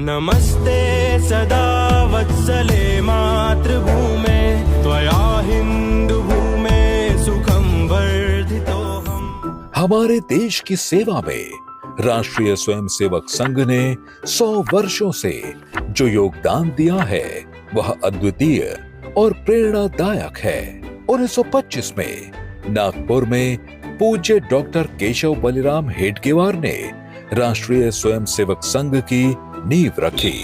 नमस्ते सदा वत्सले मातृभूमे त्वया हिंदू भूमे सुखम वर्धितोहम्। हमारे देश की सेवा में राष्ट्रीय स्वयंसेवक संघ ने 100 वर्षों से जो योगदान दिया है वह अद्वितीय और प्रेरणादायक है। 1925 में नागपुर में पूज्य डॉक्टर केशव बलिराम हेडगेवार ने राष्ट्रीय स्वयंसेवक संघ की नींव रखी।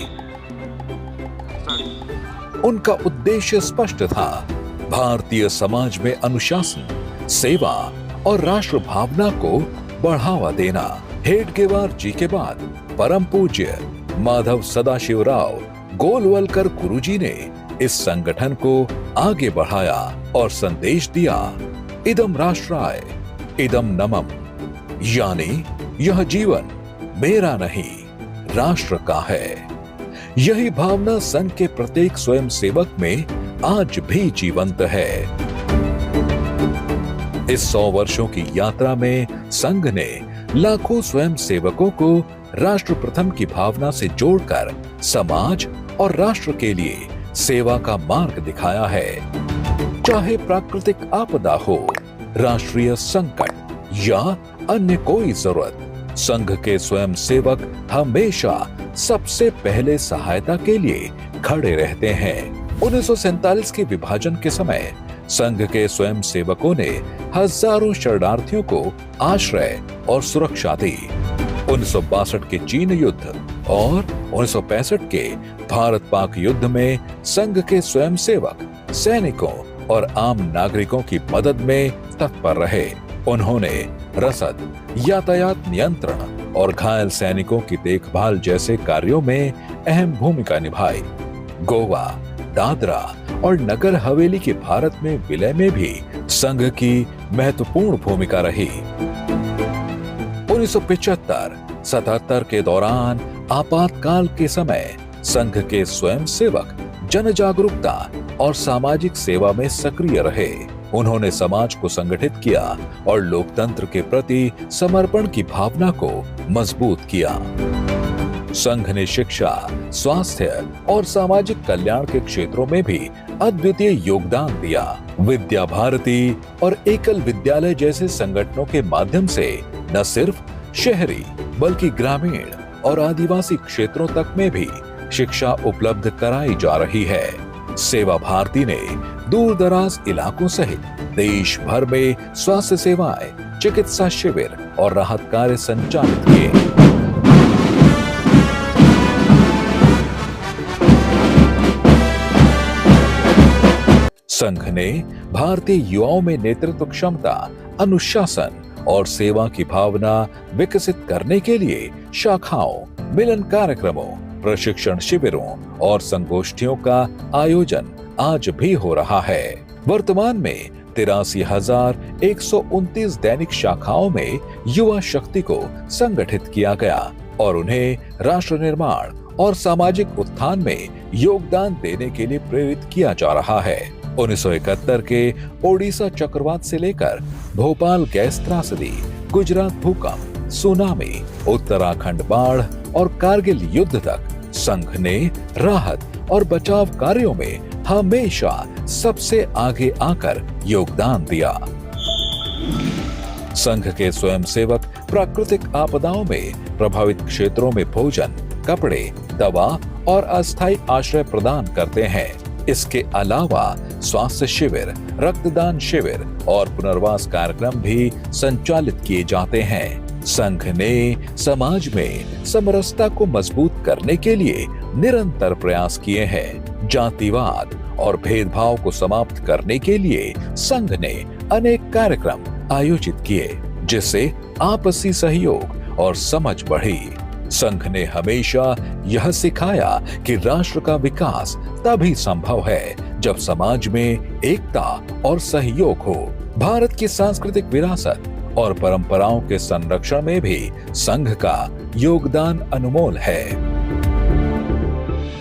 उनका उद्देश्य स्पष्ट था, भारतीय समाज में अनुशासन, सेवा और राष्ट्र भावना को बढ़ावा देना। हेडगेवार जी के बाद परम पूज्य माधव सदाशिवराव गोलवलकर गुरुजी ने इस संगठन को आगे बढ़ाया और संदेश दिया, इदम राष्ट्राय इदम नमम, यानी यह जीवन मेरा नहीं राष्ट्र का है। यही भावना संघ के प्रत्येक स्वयंसेवक में आज भी जीवंत है। इस 100 वर्षों की यात्रा में संघ ने लाखों स्वयंसेवकों को राष्ट्र प्रथम की भावना से जोड़कर समाज और राष्ट्र के लिए सेवा का मार्ग दिखाया है। चाहे प्राकृतिक आपदा हो, राष्ट्रीय संकट या अन्य कोई जरूरत, संघ के स्वयंसेवक हमेशा सबसे पहले सहायता के लिए खड़े रहते हैं। 1947 के विभाजन के समय संघ के स्वयंसेवकों ने हजारों शरणार्थियों को आश्रय और सुरक्षा दी। 1962 के चीन युद्ध और 1965 के भारत पाक युद्ध में संघ के स्वयंसेवक सैनिकों और आम नागरिकों की मदद में तत्पर रहे। उन्होंने रसद, यातायात नियंत्रण और घायल सैनिकों की देखभाल जैसे कार्यों में अहम भूमिका निभाई। गोवा, दादरा और नगर हवेली के भारत में विलय में भी संघ की महत्वपूर्ण भूमिका रही। 1975-77 के दौरान आपातकाल के समय संघ के स्वयंसेवक जन जागरूकता और सामाजिक सेवा में सक्रिय रहे। उन्होंने समाज को संगठित किया और लोकतंत्र के प्रति समर्पण की भावना को मजबूत किया। संघ ने शिक्षा, स्वास्थ्य और सामाजिक कल्याण के क्षेत्रों में भी अद्वितीय योगदान दिया। विद्या भारती और एकल विद्यालय जैसे संगठनों के माध्यम से न सिर्फ शहरी बल्कि ग्रामीण और आदिवासी क्षेत्रों तक में भी शिक्षा उपलब्ध कराई जा रही है। सेवा भारती ने दूर दराज इलाकों सहित देश भर में स्वास्थ्य सेवाएं, चिकित्सा शिविर और राहत कार्य संचालित किए। संघ ने भारतीय युवाओं में नेतृत्व क्षमता, अनुशासन और सेवा की भावना विकसित करने के लिए शाखाओं, मिलन कार्यक्रमों, प्रशिक्षण शिविरों और संगोष्ठियों का आयोजन आज भी हो रहा है। वर्तमान में 83,129 दैनिक शाखाओं में युवा शक्ति को संगठित किया गया और उन्हें राष्ट्र निर्माण और सामाजिक उत्थान में योगदान देने के लिए प्रेरित किया जा रहा है। 1971 के ओडिशा चक्रवात से लेकर भोपाल गैस त्रासदी, गुजरात भूकंप, सुनामी, उत्तराखंड बाढ़ और कारगिल युद्ध तक संघ ने राहत और बचाव कार्यों में हमेशा सबसे आगे आकर योगदान दिया। संघ के स्वयंसेवक प्राकृतिक आपदाओं में प्रभावित क्षेत्रों में भोजन, कपड़े, दवा और अस्थायी आश्रय प्रदान करते हैं। इसके अलावा स्वास्थ्य शिविर, रक्तदान शिविर और पुनर्वास कार्यक्रम भी संचालित किए जाते हैं। संघ ने समाज में समरसता को मजबूत करने के लिए निरंतर प्रयास किए हैं। जातिवाद और भेदभाव को समाप्त करने के लिए संघ ने अनेक कार्यक्रम आयोजित किए, जिससे आपसी सहयोग और समझ बढ़ी। संघ ने हमेशा यह सिखाया कि राष्ट्र का विकास तभी संभव है जब समाज में एकता और सहयोग हो। भारत की सांस्कृतिक विरासत और परंपराओं के संरक्षण में भी संघ का योगदान अनमोल है।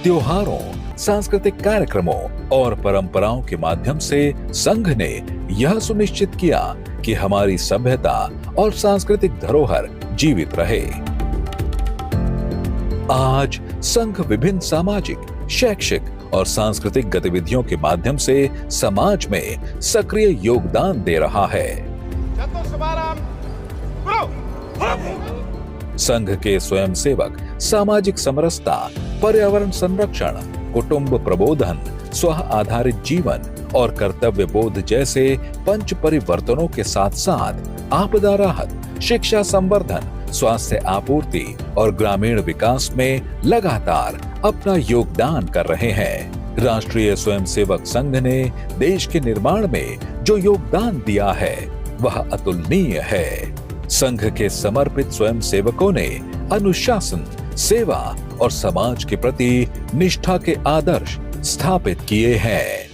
त्योहारों, सांस्कृतिक कार्यक्रमों और परंपराओं के माध्यम से संघ ने यह सुनिश्चित किया कि हमारी सभ्यता और सांस्कृतिक धरोहर जीवित रहे। आज संघ विभिन्न सामाजिक, शैक्षिक और सांस्कृतिक गतिविधियों के माध्यम से समाज में सक्रिय योगदान दे रहा है। संघ के स्वयंसेवक सामाजिक समरसता, पर्यावरण संरक्षण, कुटुंब प्रबोधन, स्व आधारित जीवन और कर्तव्य बोध जैसे पंच परिवर्तनों के साथ साथ आपदा राहत, शिक्षा संवर्धन, स्वास्थ्य आपूर्ति और ग्रामीण विकास में लगातार अपना योगदान कर रहे हैं। राष्ट्रीय स्वयंसेवक संघ ने देश के निर्माण में जो योगदान दिया है वह अतुलनीय है। संघ के समर्पित स्वयंसेवकों ने अनुशासन, सेवा और समाज के प्रति निष्ठा के आदर्श स्थापित किए हैं।